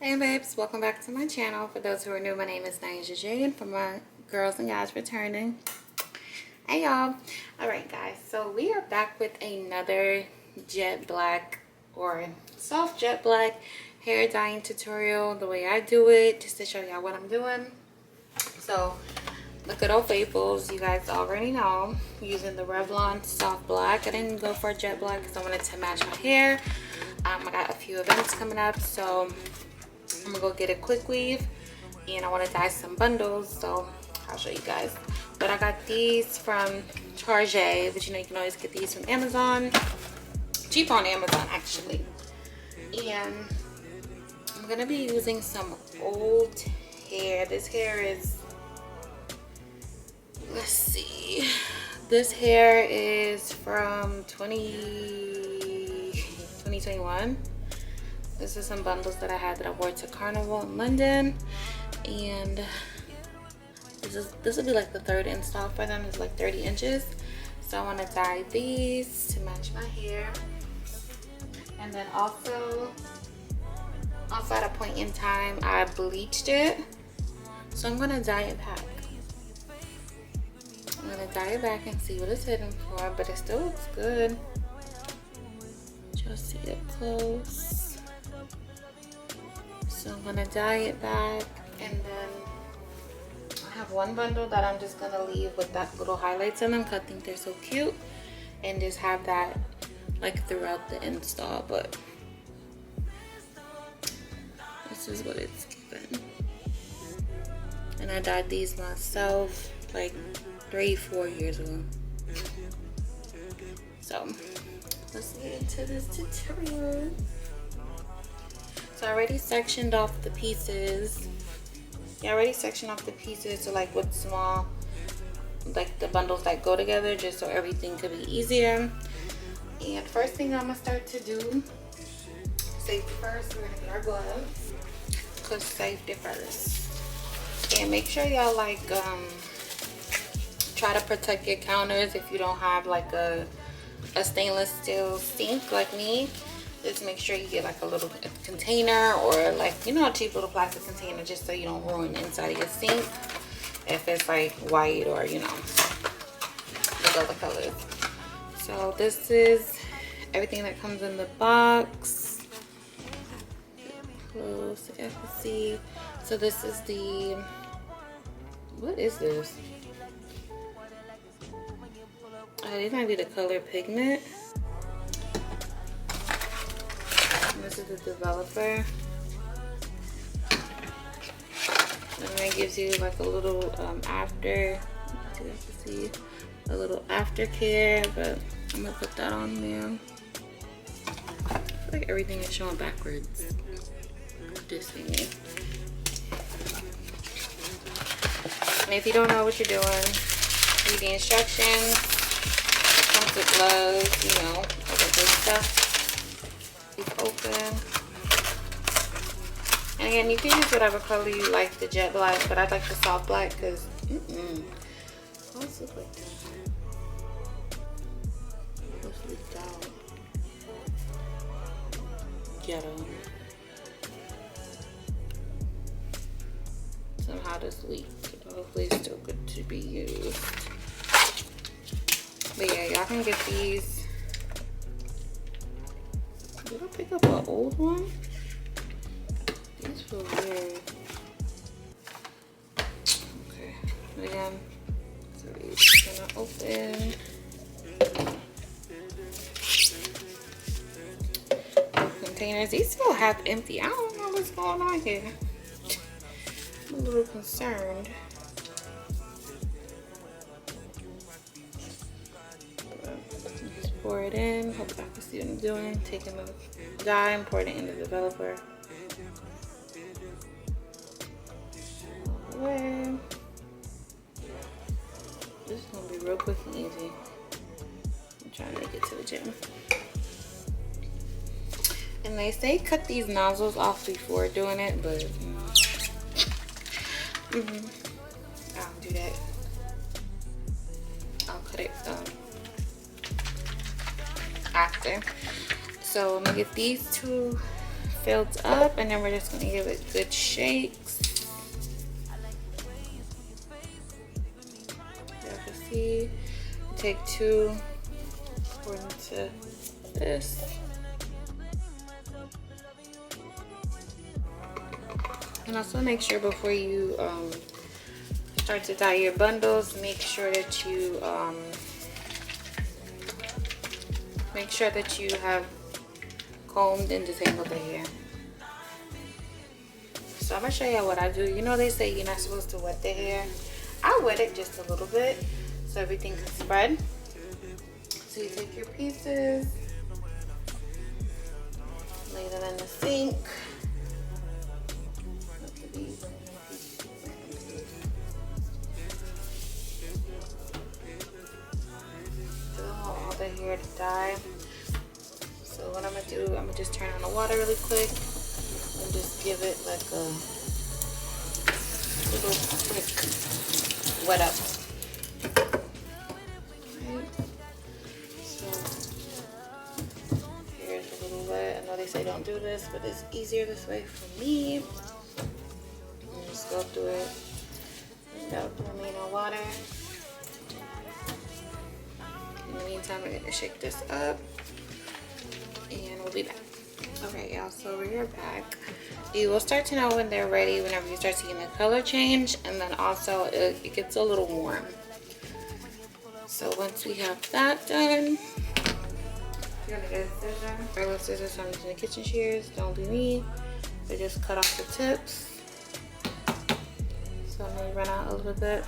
Hey babes, welcome back to my channel. For those who are new, my name is Naija J, and for my girls and guys returning, hey y'all. Alright guys, so we are back with another jet black or soft jet black hair dyeing tutorial, the way I do it, just to show y'all what I'm doing. So the good old faithfuls, you guys already know, using the Revlon soft black. I didn't go for a jet black because I wanted to match my hair. I got a few events coming up, so I'm gonna go get a quick weave, and I want to dye some bundles, so I'll show you guys. But I got these from Target, but you know you can always get these from Amazon, cheap on Amazon actually. And I'm gonna be using some old hair. This hair is, let's see, this hair is from 2021. This is some bundles that I had that I wore to Carnival in London, and this will be like the third install for them. It's like 30 inches, so I want to dye these to match my hair. And then also at a point in time I bleached it, so I'm gonna dye it back. I'm gonna dye it back and see what it's hitting for, but it still looks good. Just see it close. So I'm gonna dye it back, and then I have one bundle that I'm just gonna leave with that little highlights in them because I think they're so cute, and just have that like throughout the install. But this is what it's given. And I dyed these myself like 3-4 years ago. So let's get into this tutorial. So I already sectioned off the pieces. I already sectioned off the pieces to like with small, like the bundles that go together, just so everything could be easier. And first thing I'm gonna start to do, safety first, we're gonna get our gloves, cause safety first. And make sure y'all like try to protect your counters if you don't have like a stainless steel sink like me. Just make sure you get like a little container, or like, you know, a cheap little plastic container, just so you don't ruin the inside of your sink if it's like white or, you know, with other colors. So this is everything that comes in the box. Close so you can see. So this is the, what is this? This might be the color pigment. This is the developer, and then it gives you like a little after, so you can see a little aftercare, but I'm gonna put that on there. I feel like everything is showing backwards. This thingy. And if you don't know what you're doing, read the instructions. It comes with gloves, you know, all that good stuff. Open, and again, you can use whatever color you like, the jet black, but I like the soft black because what's it like that? What's leaked out? Ghetto. Somehow this leaked, but hopefully it's still good to be used. But yeah, y'all can get these. Did I pick up an old one? These feel weird. Okay, again, so these gonna open. Containers, these feel half empty. I don't know what's going on here. I'm a little concerned. Just pour it in. Hope I can see what I'm doing. Taking the dye and pouring it in the developer. All the way. This is gonna be real quick and easy. I'm trying to make it to the gym. And they say cut these nozzles off before doing it, but I don't do that. I'll cut it after. So I'm gonna get these two filled up, and then we're just gonna give it good shakes. You can see, take 2 according to this. And also make sure before you start to dye your bundles, make sure that you have combed and detangled the hair. So I'm gonna show you what I do. You know they say you're not supposed to wet the hair. I wet it just a little bit so everything can spread. So you take your pieces, lay them in the sink. All the hair to dye. So what I'm gonna do, I'm gonna just turn on the water really quick and just give it like a little quick wet up. Right. So here's a little wet. I know they say don't do this, but it's easier this way for me. And just go through it without the remaining water. In the meantime, we're gonna shake this up and we'll be back. Okay, y'all, so we're back. You will start to know when they're ready whenever you start seeing the color change, and then also it gets a little warm. So once we have that done, you're gonna get a scissor. Regular scissors, I'm using the kitchen shears, don't be me. So just cut off the tips. So I may run out a little bit.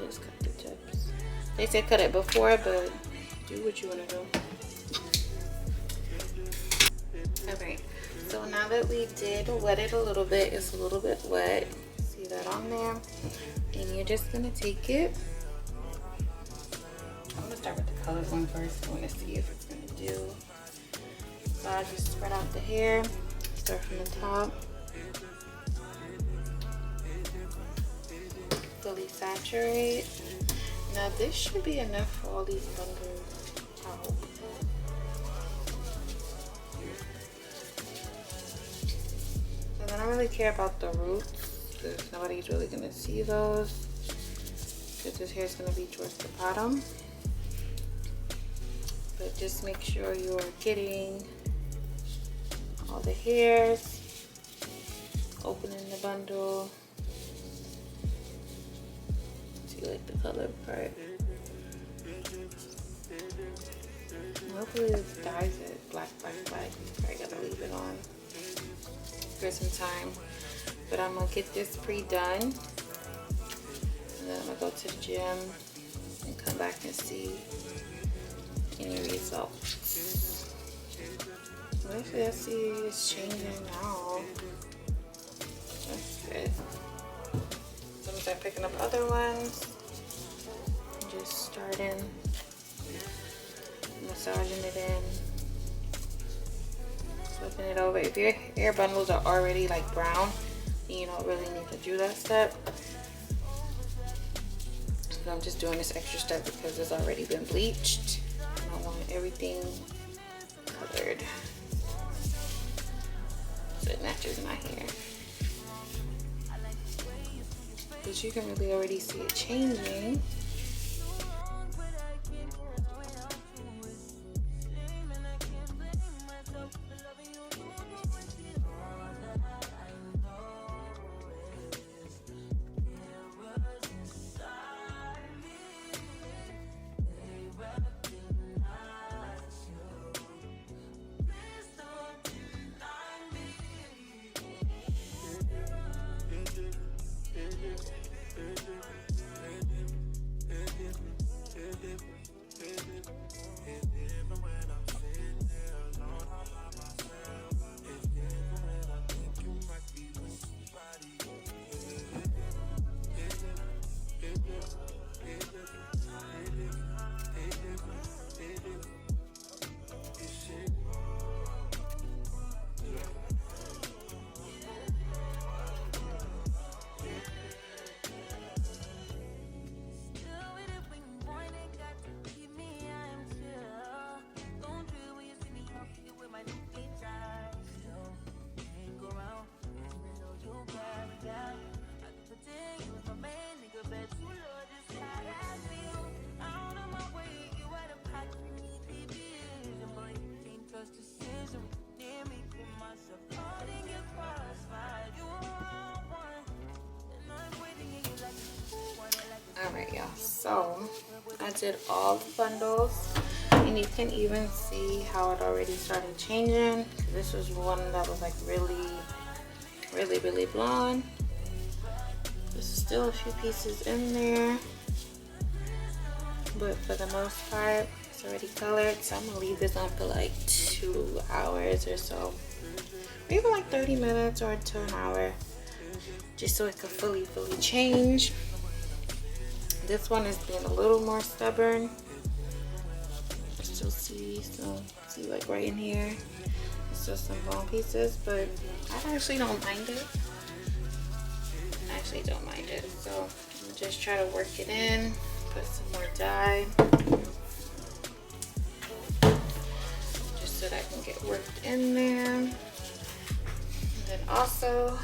Just cut the tips. They said cut it before, but do what you want to do. Okay, so now that we did wet it a little bit, it's a little bit wet. See that on there? And you're just gonna take it. I'm gonna start with the colors one first. I want to see if it's gonna do. So I just spread out the hair. Start from the top. Fully saturate. Now this should be enough for all these bundles, I hope. And I don't really care about the roots because nobody's really gonna see those because this hair is gonna be towards the bottom. But just make sure you're getting all the hairs, opening the bundle. Like the color part. Hopefully this dyes it black. I gotta leave it on for some time. But I'm gonna get this pre-done. And then I'm gonna go to the gym and come back and see any results. Actually, I see it's changing now. That's good. So I'm gonna start picking up other ones. Just starting massaging it in, flipping it over. If your hair bundles are already like brown, you don't really need to do that step. So I'm just doing this extra step because it's already been bleached. And I want everything colored so it matches my hair. But you can really already see it changing. printed all the bundles, and you can even see how it already started changing. This was one that was like really blonde. There's still a few pieces in there, but for the most part it's already colored. So I'm gonna leave this on for like 2 hours or so, maybe like 30 minutes or to an hour, just so it can fully change. This one is being a little more stubborn. I still see like right in here, it's still some bone pieces, but I actually don't mind it. So I'm gonna just try to work it in, put some more dye, just so that I can get worked in there. And then also,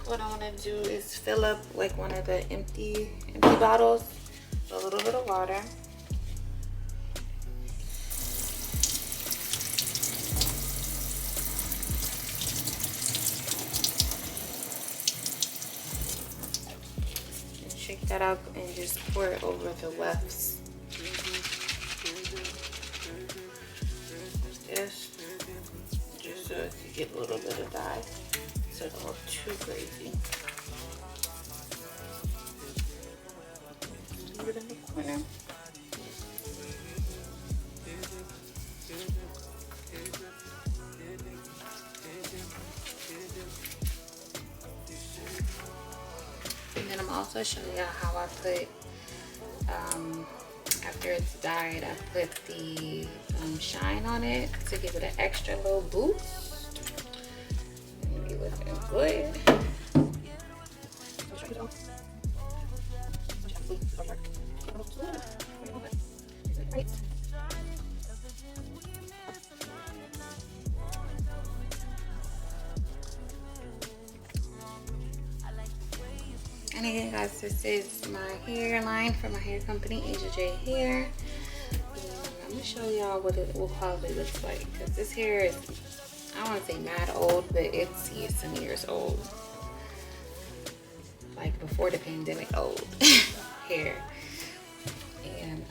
what I want to do is fill up like one of the empty bottles with a little bit of water. And shake that up and just pour it over the wefts. Like this, just so it can get a little bit of dye, so it don't look too crazy. Leave it in the corner. And then I'm also showing you how I put, after it's dyed, I put the shine on it to give it an extra little boost. Be looking good. And again, guys, this is my hairline from my hair company, Asia J Hair. And I'm gonna show y'all what it will probably look like, because this hair is, I don't want to say mad old, but it's some years old, like before the pandemic old hair. And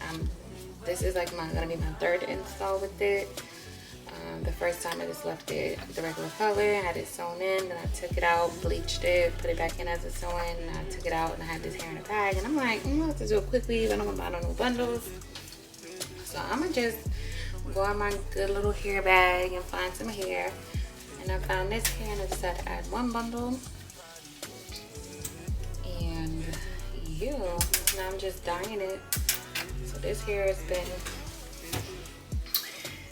this is like gonna be my third install with it. The first time I just left it the regular color, had it sewn in, then I took it out, bleached it, put it back in as a sew-in, and I took it out and I had this hair in a bag, and I'm like, I'm gonna have to do it quickly, I don't want to buy no bundles. So I'm gonna just go in my good little hair bag and find some hair. And I found this hair and I decided to add one bundle. And yeah, now I'm just dyeing it. So this hair has been,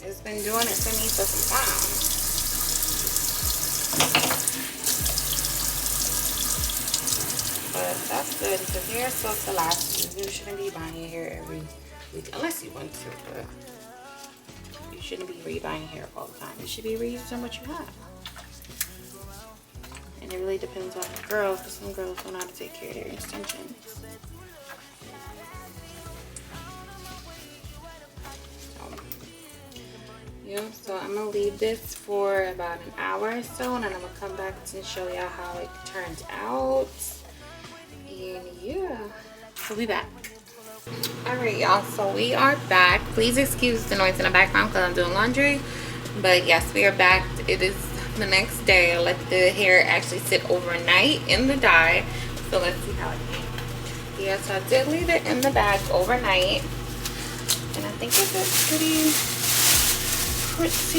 it's been doing it for me for some time. But that's good, because hair is supposed to last. You shouldn't be buying your hair every week, unless you want to, but you shouldn't be rebuying hair all the time. You should be reusing what you have. And it really depends on the girl, because some girls don't know how to take care of their extensions. So I'm gonna leave this for about an hour or so, and then I'm gonna come back and show y'all how it turned out. And yeah, we'll be back. Alright, y'all, so we are back. Please excuse the noise in the background because I'm doing laundry, but yes, we are back. It is the next day. I let the hair actually sit overnight in the dye, so let's see how it came. Yeah, so I did leave it in the bag overnight, and I think it looks pretty good. This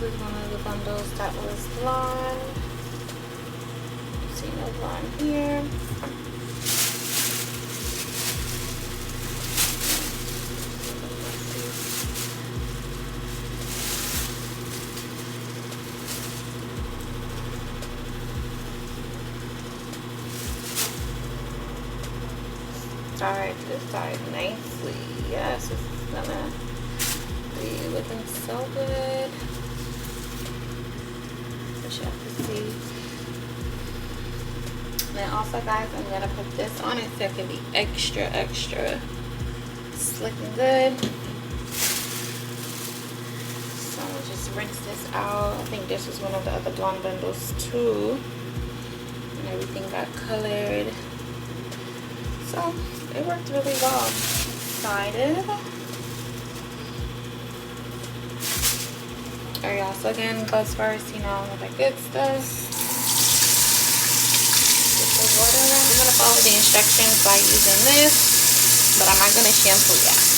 is one of the bundles that was blonde. See no blonde here. This dyed nicely. Yes, this is gonna be looking so good. But you have to see. And then also, guys, I'm gonna put this on it so it can be extra slick and good. So I'm gonna just rinse this out. I think this is one of the other blonde bundles too. everything got colored. So it worked really well. Excited. Alright, y'all, so again, goes first, you know, all that good stuff. Put the water in. I'm gonna follow the instructions by using this, but I'm not gonna shampoo yet.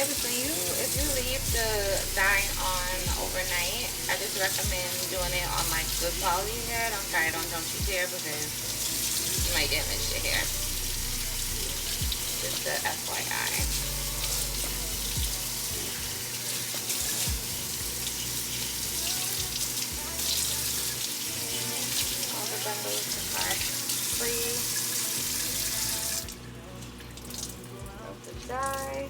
If you leave the dye on overnight, I just recommend doing it on like good quality hair. Don't try it on junky hair because you might damage your hair. Just a FYI. All the bundles are free. Of the dye.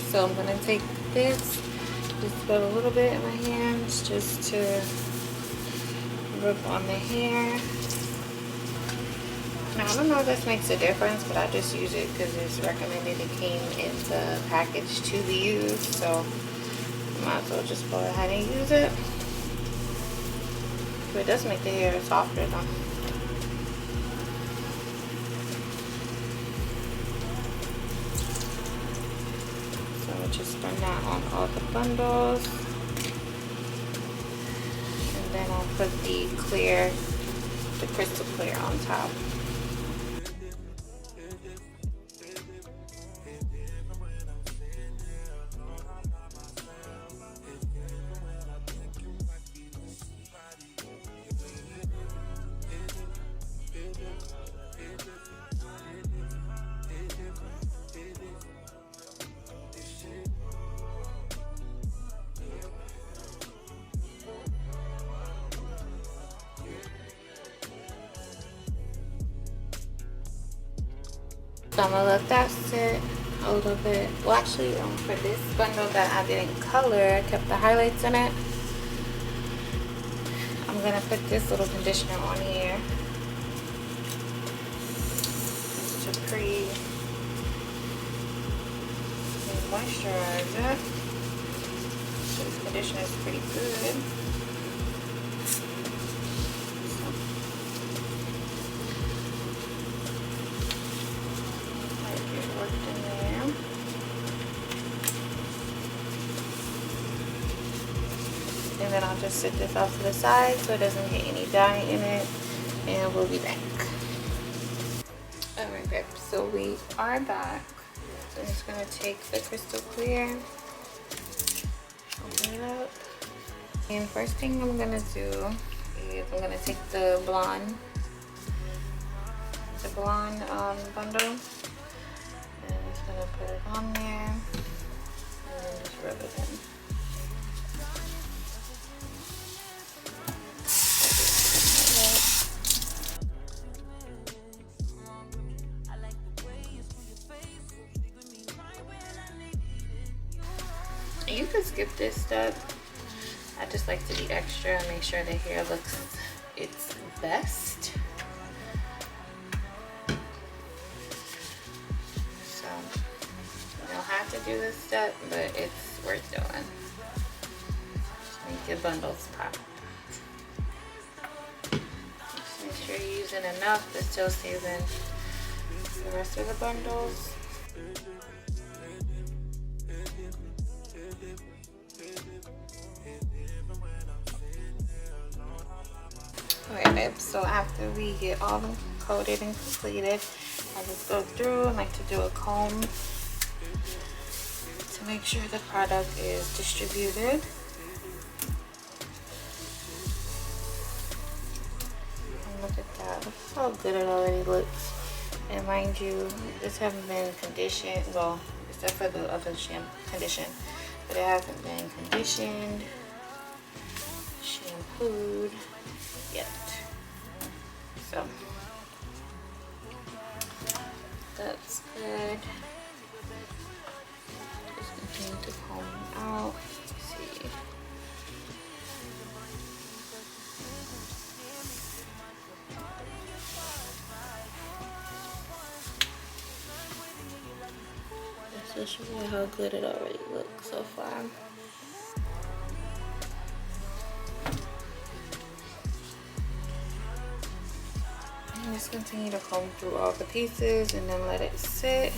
So I'm gonna take this, just put a little bit in my hands just to rub on the hair. Now I don't know if this makes a difference, but I just use it because it's recommended. It came in the package to be used, so I might as well just go ahead and use it. But it does make the hair softer though. Just run that on all the bundles, and then I'll put the crystal clear on top. So I'm gonna let that sit a little bit. Well, actually, for this bundle that I didn't color, I kept the highlights in it. I'm gonna put this little conditioner on here just to moisturize it. So this conditioner is pretty good. And then I'll just sit this off to the side so it doesn't get any dye in it, and we'll be back. Alright, babe, so we are back. So I'm just gonna take the crystal clear, open it up, and first thing I'm gonna do is I'm gonna take the blonde bundle, and I'm just gonna put it on there and then just rub it in. You can skip this step. I just like to be extra and make sure the hair looks its best. So you don't have to do this step, but it's worth doing. your bundles pop. Just make sure you're using enough that still stays in the rest of the bundles. Okay, babe, so after we get all them coated and completed, I just go through and like to do a comb to make sure the product is distributed. And look at that, look how good it already looks. And mind you, this hasn't been conditioned, well, except for the other condition, but it hasn't been conditioned, shampooed yet. So that's good. Just continue to comb out. Let's see. Let's just show you how good it already looks so far. Just continue to comb through all the pieces and then let it sit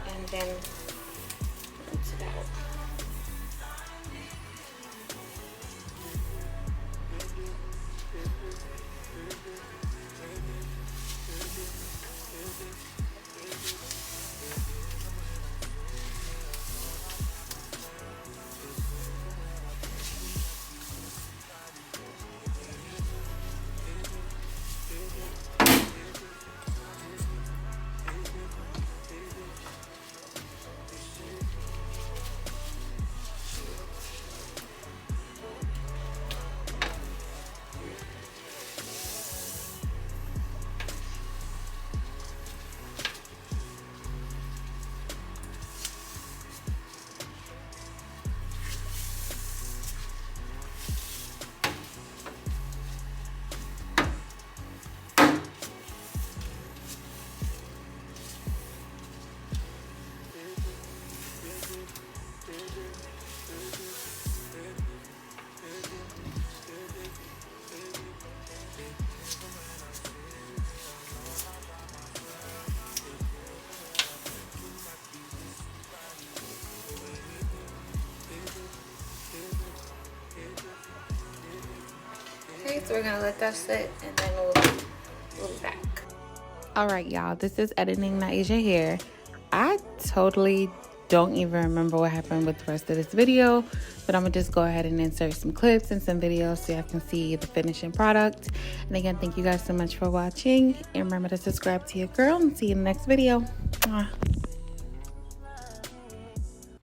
and then rinse it out. Okay, so we're gonna let that sit and then we'll be back. All right, y'all, this is editing Naija here. I totally don't even remember what happened with the rest of this video, but I'm gonna just go ahead and insert some clips and some videos so y'all can see the finishing product. And again, thank you guys so much for watching, and remember to subscribe to your girl, and see you in the next video. Mwah.